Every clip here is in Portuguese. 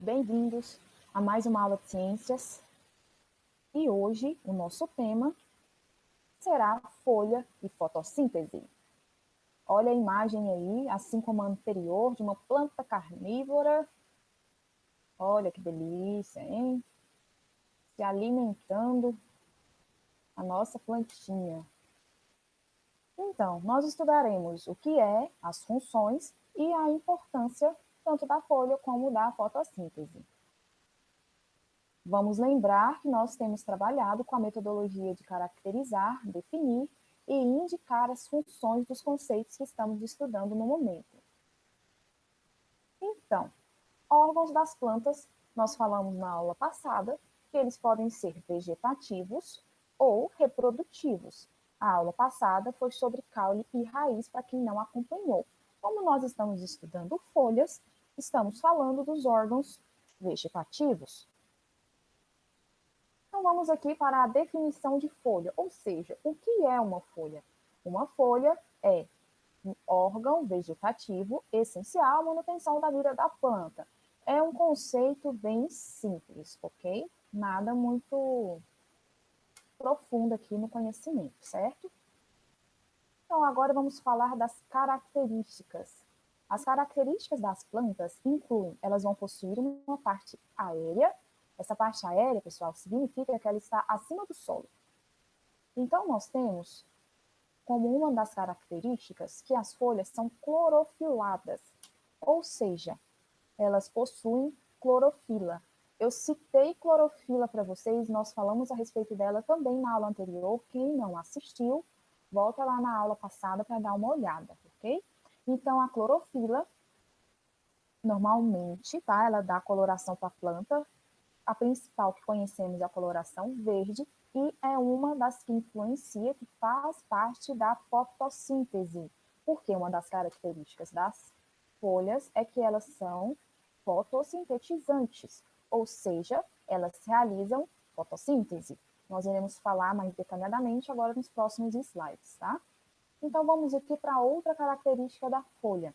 Bem-vindos a mais uma aula de ciências. E hoje o nosso tema será folha e fotossíntese. Olha a imagem aí, assim como a anterior, de uma planta carnívora. Olha que delícia, hein? Se alimentando a nossa plantinha. Então, nós estudaremos o que é, as funções e a importância tanto da folha como da fotossíntese. Vamos lembrar que nós temos trabalhado com a metodologia de caracterizar, definir e indicar as funções dos conceitos que estamos estudando no momento. Então, órgãos das plantas, nós falamos na aula passada que eles podem ser vegetativos ou reprodutivos. A aula passada foi sobre caule e raiz, para quem não acompanhou. Como nós estamos estudando folhas, estamos falando dos órgãos vegetativos. Então, vamos aqui para a definição de folha, ou seja, o que é uma folha? Uma folha é um órgão vegetativo essencial à manutenção da vida da planta. É um conceito bem simples, ok? Nada muito profundo aqui no conhecimento, certo? Então, agora vamos falar das características. As características das plantas incluem, elas vão possuir uma parte aérea. Essa parte aérea, pessoal, significa que ela está acima do solo. Então, nós temos como uma das características que as folhas são clorofiladas, ou seja, elas possuem clorofila. Eu citei clorofila para vocês, nós falamos a respeito dela também na aula anterior. Quem não assistiu, volta lá na aula passada para dar uma olhada, ok? Então, a clorofila, normalmente, tá? Ela dá coloração para a planta. A principal que conhecemos é a coloração verde e é uma das que influencia, que faz parte da fotossíntese. Porque uma das características das folhas é que elas são fotossintetizantes, ou seja, elas realizam fotossíntese. Nós iremos falar mais detalhadamente agora nos próximos slides, tá? Então, vamos aqui para outra característica da folha,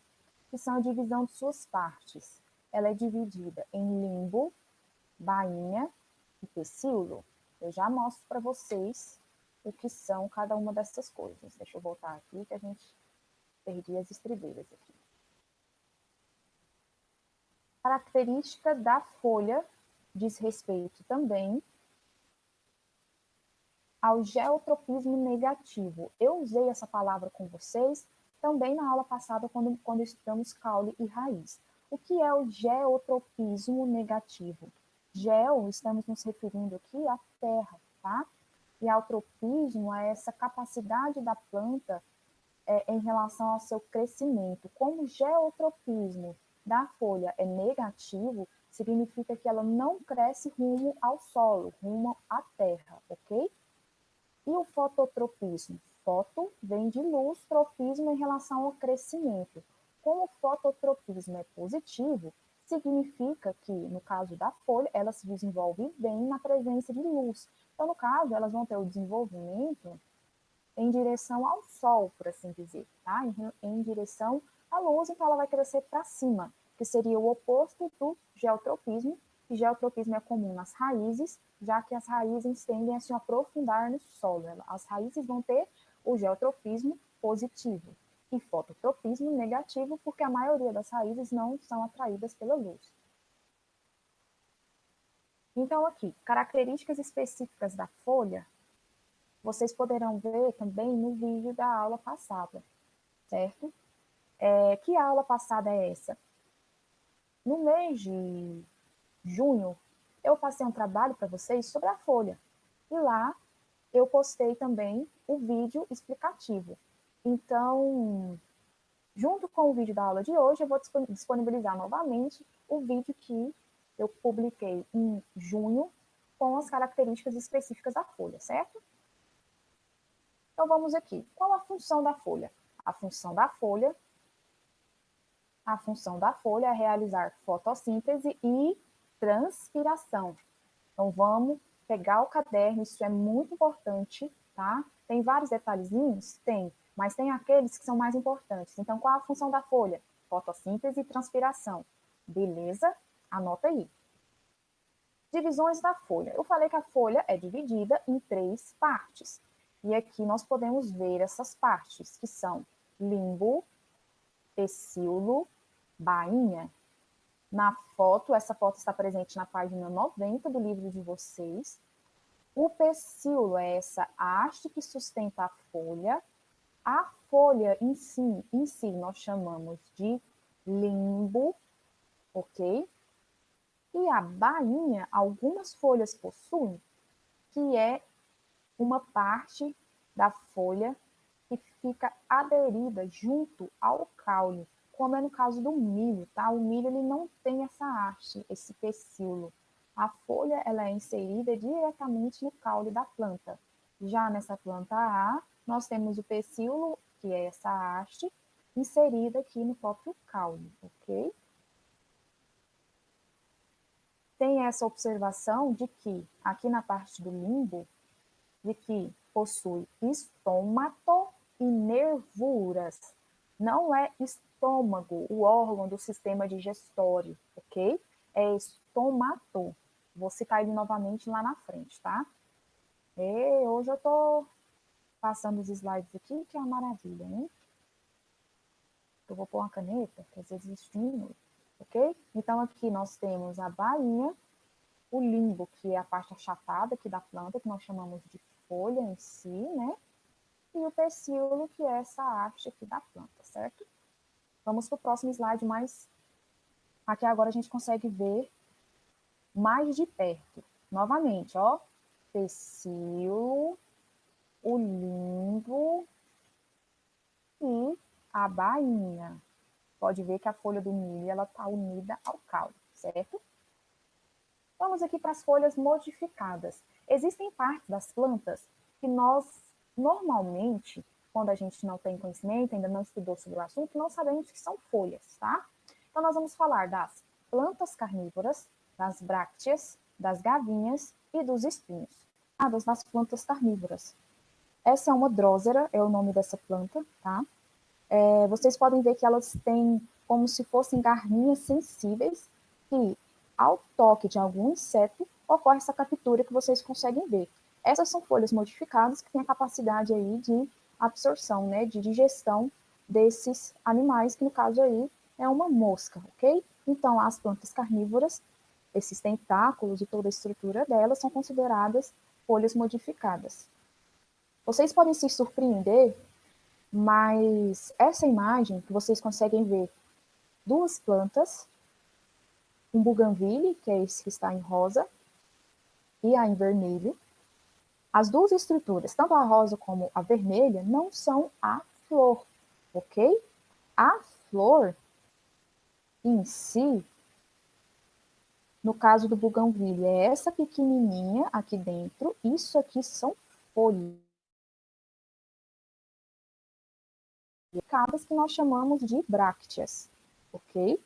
que são a divisão de suas partes. Ela é dividida em limbo, bainha e pecíolo. Eu já mostro para vocês o que são cada uma dessas coisas. Deixa eu voltar aqui que a gente perdi as estribeiras aqui. Característica da folha diz respeito também ao geotropismo negativo. Eu usei essa palavra com vocês também na aula passada, quando estudamos caule e raiz. O que é o geotropismo negativo? Geo, estamos nos referindo aqui à terra, tá? E ao tropismo é essa capacidade da planta em relação ao seu crescimento. Como o geotropismo da folha é negativo, significa que ela não cresce rumo ao solo, rumo à terra, ok? E o fototropismo? Foto vem de luz, tropismo em relação ao crescimento. Como o fototropismo é positivo, significa que, no caso da folha, ela se desenvolve bem na presença de luz. Então, no caso, elas vão ter o desenvolvimento em direção ao sol, por assim dizer, tá? Em direção à luz, então ela vai crescer para cima, que seria o oposto do geotropismo. E geotropismo é comum nas raízes, já que as raízes tendem a se aprofundar no solo. As raízes vão ter o geotropismo positivo e fototropismo negativo, porque a maioria das raízes não são atraídas pela luz. Então, aqui, características específicas da folha, vocês poderão ver também no vídeo da aula passada, certo? Que aula passada é essa? No mês de junho, eu passei um trabalho para vocês sobre a folha. E lá eu postei também o vídeo explicativo. Então, junto com o vídeo da aula de hoje, eu vou disponibilizar novamente o vídeo que eu publiquei em junho com as características específicas da folha, certo? Então, vamos aqui. Qual a função da folha? A função da folha é realizar fotossíntese e transpiração. Então, vamos pegar o caderno, isso é muito importante, tá? Tem vários detalhezinhos? Tem, mas tem aqueles que são mais importantes. Então, qual a função da folha? Fotossíntese e transpiração. Beleza? Anota aí. Divisões da folha. Eu falei que a folha é dividida em 3 partes. E aqui nós podemos ver essas partes, que são limbo, pecíolo, bainha. Na foto, essa foto está presente na página 90 do livro de vocês. O pecíolo é essa haste que sustenta a folha. A folha em si nós chamamos de limbo, ok? E a bainha, algumas folhas possuem, que é uma parte da folha que fica aderida junto ao caule, como é no caso do milho, tá? O milho ele não tem essa haste, esse pecíolo. A folha ela é inserida diretamente no caule da planta. Já nessa planta A, nós temos o pecíolo, que é essa haste, inserida aqui no próprio caule, ok? Tem essa observação de que, aqui na parte do limbo, de que possui estômato e nervuras. Não é estômago, o órgão do sistema digestório, ok? É estômato. Vou citar ele novamente lá na frente, tá? E hoje eu tô passando os slides aqui, que é uma maravilha, hein? Eu vou pôr uma caneta, que às vezes isso diminui, ok? Então aqui nós temos a bainha, o limbo, que é a parte achatada aqui da planta, que nós chamamos de folha em si, né? E o pecíolo, que é essa haste aqui da planta, certo? Vamos para o próximo slide, mas aqui agora a gente consegue ver mais de perto. Novamente, ó, pecíolo, o limbo e a bainha. Pode ver que a folha do milho ela está unida ao caule, certo? Vamos aqui para as folhas modificadas. Existem partes das plantas que nós, normalmente, quando a gente não tem conhecimento, ainda não estudou sobre o assunto, não sabemos que são folhas, tá? Então, nós vamos falar das plantas carnívoras, das brácteas, das gavinhas e dos espinhos. Das plantas carnívoras. Essa é uma drósera, é o nome dessa planta, tá? Vocês podem ver que elas têm como se fossem garrinhas sensíveis que, ao toque de algum inseto, ocorre essa captura que vocês conseguem ver. Essas são folhas modificadas que têm a capacidade aí de absorção, né, de digestão desses animais, que no caso aí é uma mosca, ok? Então, as plantas carnívoras, esses tentáculos e toda a estrutura delas são consideradas folhas modificadas. Vocês podem se surpreender, mas essa imagem que vocês conseguem ver duas plantas, um buganvília, que é esse que está em rosa, e a em vermelho. As duas estruturas, tanto a rosa como a vermelha, não são a flor, ok? A flor em si, no caso do buganvília, é essa pequenininha aqui dentro, isso aqui são folhas que nós chamamos de brácteas, ok?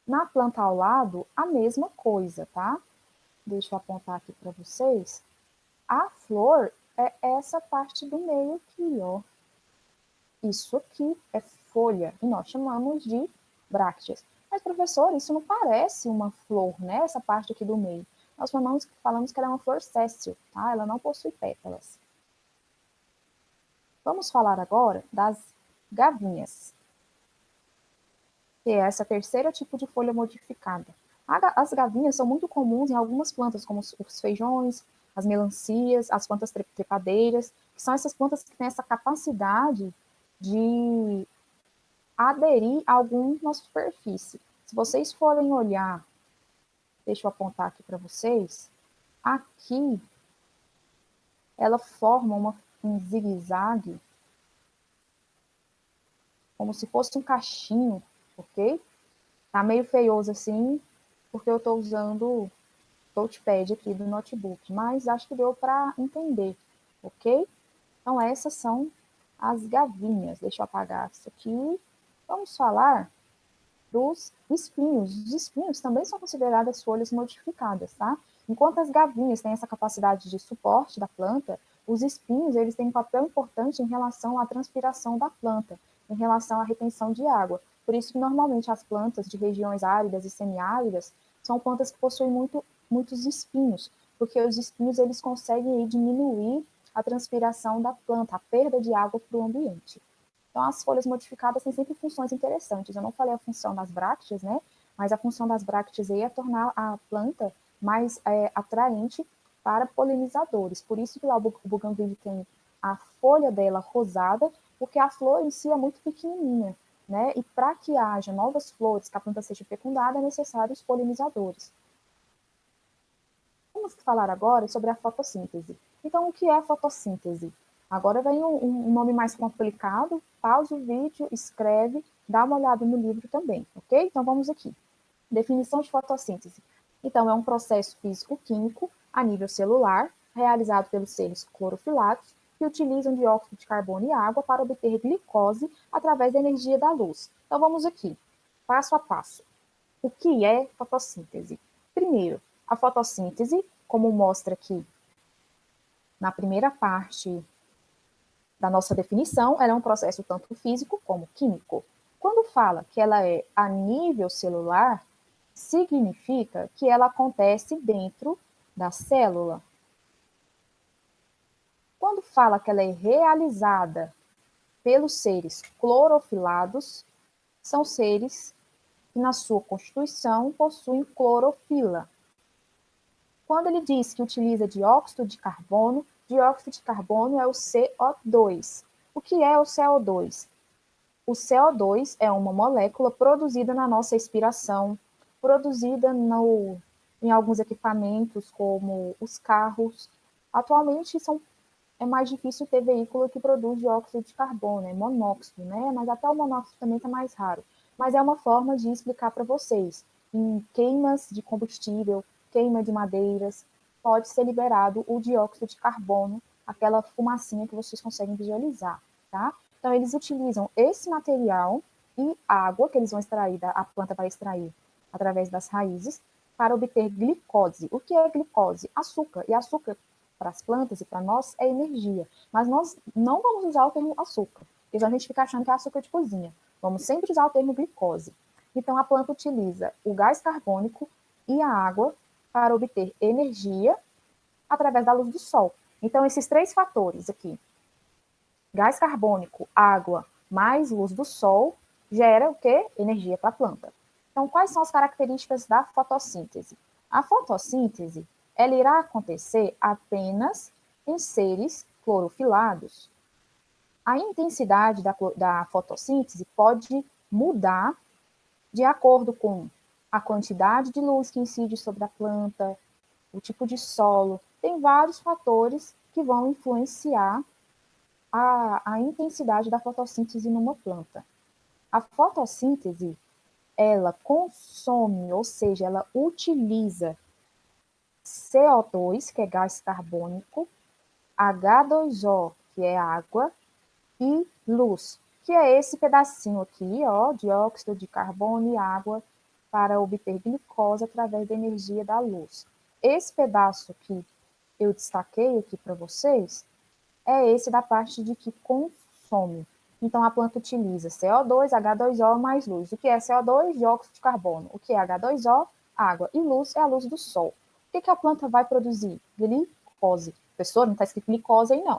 Na planta ao lado, a mesma coisa, tá? Deixa eu apontar aqui para vocês. A flor é essa parte do meio aqui, ó. Isso aqui é folha, e nós chamamos de brácteas. Mas, professor, isso não parece uma flor, né? Essa parte aqui do meio. Nós falamos que ela é uma flor séssil, tá? Ela não possui pétalas. Vamos falar agora das gavinhas, que é essa terceira tipo de folha modificada. As gavinhas são muito comuns em algumas plantas, como os feijões, as melancias, as plantas trepadeiras, que são essas plantas que têm essa capacidade de aderir a alguma superfície. Se vocês forem olhar, deixa eu apontar aqui para vocês, aqui ela forma um zigue-zague, como se fosse um cachinho, ok? Tá meio feioso assim, porque eu estou usando o touchpad aqui do notebook, mas acho que deu para entender, ok? Então, essas são as gavinhas. Deixa eu apagar isso aqui. Vamos falar dos espinhos. Os espinhos também são consideradas folhas modificadas, tá? Enquanto as gavinhas têm essa capacidade de suporte da planta, os espinhos eles têm um papel importante em relação à transpiração da planta, em relação à retenção de água. Por isso que normalmente as plantas de regiões áridas e semiáridas, são plantas que possuem muitos espinhos, porque os espinhos eles conseguem diminuir a transpiração da planta, a perda de água para o ambiente. Então, as folhas modificadas têm sempre funções interessantes. Eu não falei a função das bracteas, né? Mas a função das bracteas é tornar a planta mais atraente para polinizadores. Por isso que lá o buganvílleo tem a folha dela rosada, porque a flor em si é muito pequenininha, né? E para que haja novas flores, que a planta seja fecundada, é necessário os polinizadores. Vamos falar agora sobre a fotossíntese. Então, o que é a fotossíntese? Agora vem um nome mais complicado. Pausa o vídeo, escreve, dá uma olhada no livro também, ok? Então, vamos aqui. Definição de fotossíntese. Então, é um processo físico-químico a nível celular, realizado pelos seres clorofilados, que utilizam dióxido de carbono e água para obter glicose através da energia da luz. Então, vamos aqui, passo a passo. O que é fotossíntese? Primeiro, a fotossíntese, como mostra aqui na primeira parte da nossa definição, ela é um processo tanto físico como químico. Quando fala que ela é a nível celular, significa que ela acontece dentro da célula. Quando fala que ela é realizada pelos seres clorofilados, são seres que na sua constituição possuem clorofila. Quando ele diz que utiliza dióxido de carbono é o CO2. O que é o CO2? O CO2 é uma molécula produzida na nossa expiração, produzida em alguns equipamentos, como os carros. Atualmente é mais difícil ter veículo que produz dióxido de carbono, é monóxido, né? Mas até o monóxido também está mais raro. Mas é uma forma de explicar para vocês. Em queimas de combustível, queima de madeiras, pode ser liberado o dióxido de carbono, aquela fumacinha que vocês conseguem visualizar, tá? Então, eles utilizam esse material e água que eles vão extrair, a planta vai extrair através das raízes, para obter glicose. O que é glicose? Açúcar. E açúcar, para as plantas e para nós, é energia. Mas nós não vamos usar o termo açúcar, porque a gente fica achando que é açúcar de cozinha. Vamos sempre usar o termo glicose. Então, a planta utiliza o gás carbônico e a água para obter energia através da luz do sol. Então, esses três fatores aqui, gás carbônico, água, mais luz do sol, gera o quê? Energia para a planta. Então, quais são as características da fotossíntese? A fotossíntese, ela irá acontecer apenas em seres clorofilados. A intensidade da fotossíntese pode mudar de acordo com a quantidade de luz que incide sobre a planta, o tipo de solo. Tem vários fatores que vão influenciar a intensidade da fotossíntese numa planta. A fotossíntese, ela consome, ou seja, ela utiliza CO2, que é gás carbônico, H2O, que é água, e luz, que é esse pedacinho aqui, ó, dióxido de carbono e água, para obter glicose através da energia da luz. Esse pedaço que eu destaquei aqui para vocês é esse da parte de que consome. Então, a planta utiliza CO2, H2O mais luz. O que é CO2? Dióxido de carbono. O que é H2O? Água. E luz é a luz do sol. O que a planta vai produzir? Glicose. Professor, não está escrito glicose aí, não.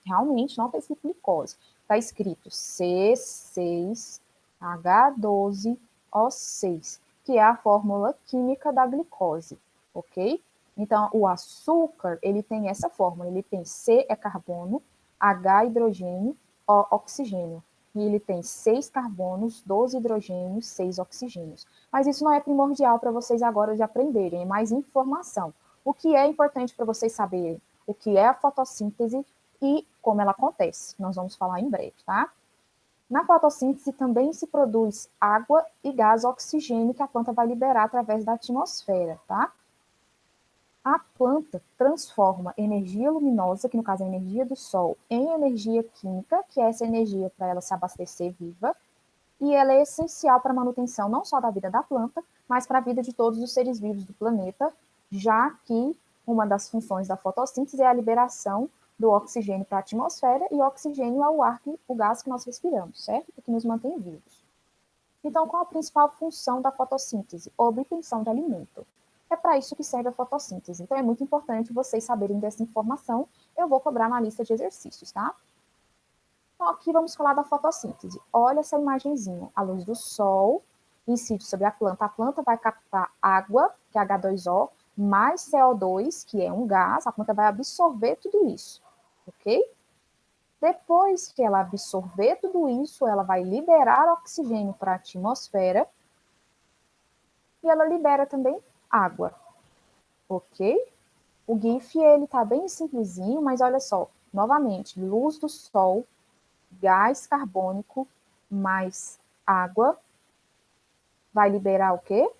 Realmente não está escrito glicose. Está escrito C6H12O6, que é a fórmula química da glicose, ok? Então, o açúcar, ele tem essa fórmula, ele tem C é carbono, H hidrogênio, O oxigênio. E ele tem 6 carbonos, 12 hidrogênios, 6 oxigênios. Mas isso não é primordial para vocês agora de aprenderem, é mais informação. O que é importante para vocês saberem? O que é a fotossíntese e como ela acontece. Nós vamos falar em breve, tá? Na fotossíntese também se produz água e gás oxigênio que a planta vai liberar através da atmosfera, tá? A planta transforma energia luminosa, que no caso é a energia do sol, em energia química, que é essa energia para ela se abastecer viva, e ela é essencial para a manutenção não só da vida da planta, mas para a vida de todos os seres vivos do planeta, já que uma das funções da fotossíntese é a liberação do oxigênio para a atmosfera, e o oxigênio é o gás que nós respiramos, certo? Que nos mantém vivos. Então, qual a principal função da fotossíntese? Obtenção de alimento. É para isso que serve a fotossíntese. Então, é muito importante vocês saberem dessa informação. Eu vou cobrar na lista de exercícios, tá? Então, aqui vamos falar da fotossíntese. Olha essa imagenzinha. A luz do sol incide sobre a planta. A planta vai captar água, que é H2O, mais CO2, que é um gás. A planta vai absorver tudo isso, ok? Depois que ela absorver tudo isso, ela vai liberar oxigênio para a atmosfera e ela libera também água, ok? O GIF, ele tá bem simplesinho, mas olha só, novamente, luz do sol, gás carbônico, mais água, vai liberar o quê?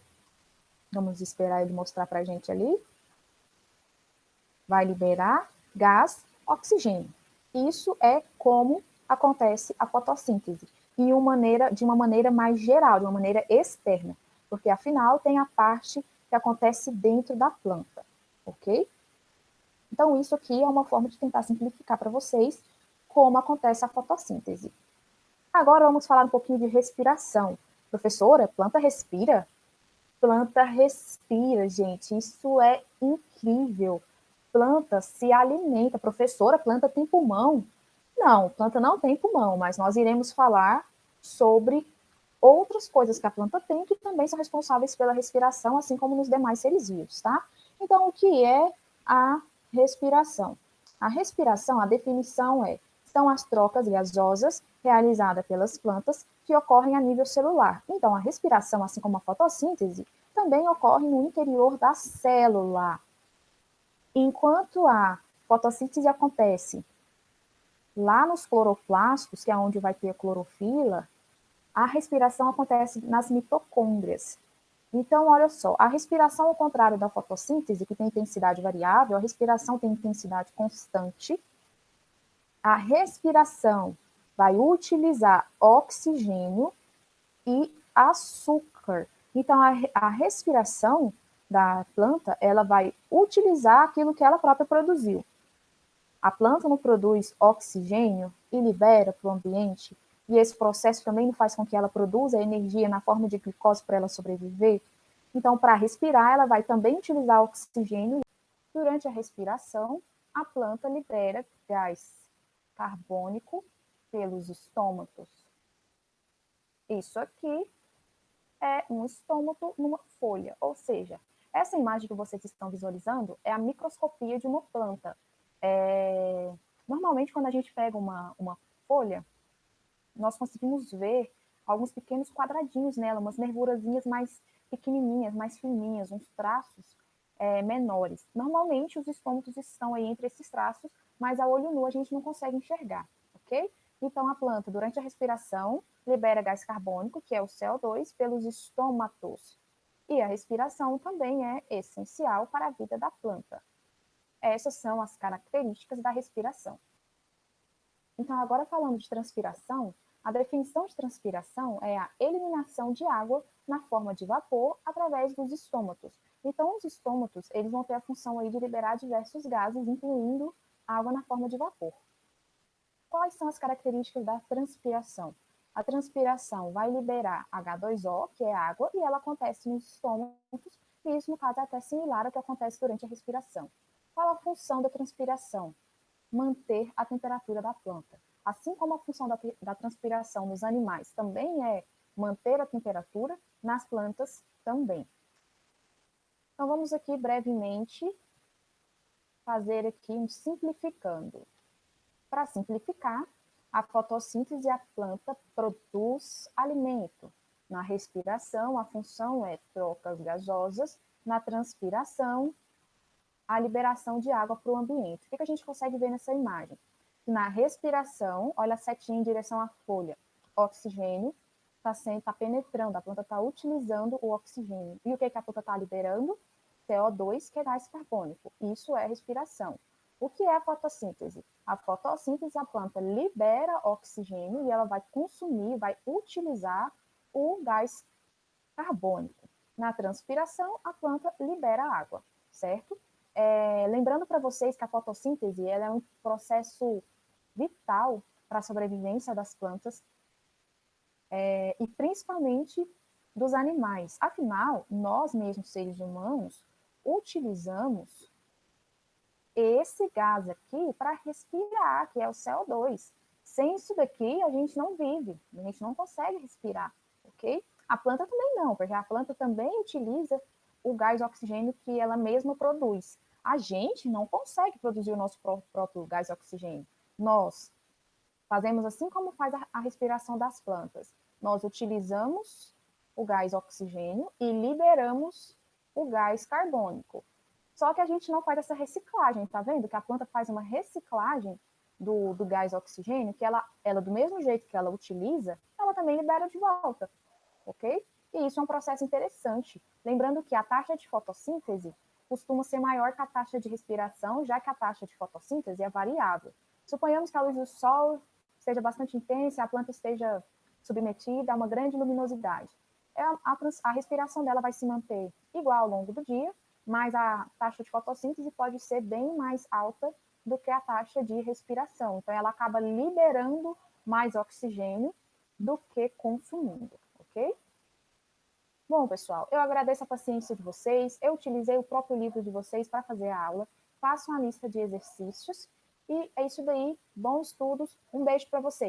Vamos esperar ele mostrar para a gente ali. Vai liberar gás, oxigênio. Isso é como acontece a fotossíntese, de uma maneira mais geral, de uma maneira externa, porque afinal tem a parte que acontece dentro da planta, ok? Então isso aqui é uma forma de tentar simplificar para vocês como acontece a fotossíntese. Agora vamos falar um pouquinho de respiração. Professora, planta respira? Planta respira, gente, isso é incrível. Planta se alimenta. Professora, planta tem pulmão? Não, planta não tem pulmão, mas nós iremos falar sobre outras coisas que a planta tem que também são responsáveis pela respiração, assim como nos demais seres vivos, tá? Então, o que é a respiração? A respiração, a definição são as trocas gasosas realizadas pelas plantas que ocorrem a nível celular. Então, a respiração, assim como a fotossíntese, também ocorre no interior da célula. Enquanto a fotossíntese acontece lá nos cloroplastos, que é onde vai ter a clorofila, a respiração acontece nas mitocôndrias. Então, olha só, a respiração, ao contrário da fotossíntese, que tem intensidade variável, a respiração tem intensidade constante. A respiração vai utilizar oxigênio e açúcar. Então, a respiração da planta, ela vai utilizar aquilo que ela própria produziu. A planta não produz oxigênio e libera para o ambiente, e esse processo também faz com que ela produza energia na forma de glicose para ela sobreviver. Então, para respirar, ela vai também utilizar oxigênio. Durante a respiração, a planta libera gás carbônico pelos estômatos. Isso aqui é um estômago numa folha, ou seja, essa imagem que vocês estão visualizando é a microscopia de uma planta. Normalmente, quando a gente pega uma folha, nós conseguimos ver alguns pequenos quadradinhos nela, umas nervurazinhas mais pequenininhas, mais fininhas, uns traços menores. Normalmente, os estômatos estão aí entre esses traços, mas a olho nu a gente não consegue enxergar, ok? Então, a planta, durante a respiração, libera gás carbônico, que é o CO2, pelos estômatos. E a respiração também é essencial para a vida da planta. Essas são as características da respiração. Então, agora falando de transpiração, a definição de transpiração é a eliminação de água na forma de vapor através dos estômatos. Então, os estômatos, eles vão ter a função aí de liberar diversos gases, incluindo água na forma de vapor. Quais são as características da transpiração? A transpiração vai liberar H2O, que é água, e ela acontece nos estômatos, e isso, no caso, é até similar ao que acontece durante a respiração. Qual a função da transpiração? Manter a temperatura da planta. Assim como a função da transpiração nos animais também é manter a temperatura, nas plantas também. Então, vamos aqui brevemente fazer aqui um simplificando. Para simplificar, a fotossíntese, a planta produz alimento. Na respiração, a função é trocas gasosas. Na transpiração, a liberação de água para o ambiente. O que a gente consegue ver nessa imagem? Na respiração, olha a setinha em direção à folha. Oxigênio está penetrando, a planta está utilizando o oxigênio. E o que a planta está liberando? CO2, que é gás carbônico. Isso é respiração. O que é a fotossíntese? A fotossíntese, a planta libera oxigênio e ela vai consumir, vai utilizar o gás carbônico. Na transpiração, a planta libera água, certo? Lembrando para vocês que a fotossíntese ela é um processo vital para a sobrevivência das plantas. e principalmente dos animais. Afinal, nós mesmos, seres humanos, utilizamos esse gás aqui para respirar, que é o CO2. Sem isso daqui, a gente não vive, a gente não consegue respirar, ok? A planta também não, porque a planta também utiliza o gás oxigênio que ela mesma produz. A gente não consegue produzir o nosso próprio gás oxigênio. Nós fazemos assim como faz a respiração das plantas. Nós utilizamos o gás oxigênio e liberamos o gás carbônico. Só que a gente não faz essa reciclagem, tá vendo? Que a planta faz uma reciclagem do gás oxigênio, que ela, do mesmo jeito que ela utiliza, ela também libera de volta, ok? E isso é um processo interessante. Lembrando que a taxa de fotossíntese costuma ser maior que a taxa de respiração, já que a taxa de fotossíntese é variável. Suponhamos que a luz do sol seja bastante intensa e a planta esteja submetida a uma grande luminosidade. A respiração dela vai se manter igual ao longo do dia, mas a taxa de fotossíntese pode ser bem mais alta do que a taxa de respiração. Então, ela acaba liberando mais oxigênio do que consumindo, ok? Bom, pessoal, eu agradeço a paciência de vocês. Eu utilizei o próprio livro de vocês para fazer a aula. Façam a lista de exercícios. E é isso daí. Bons estudos. Um beijo para vocês.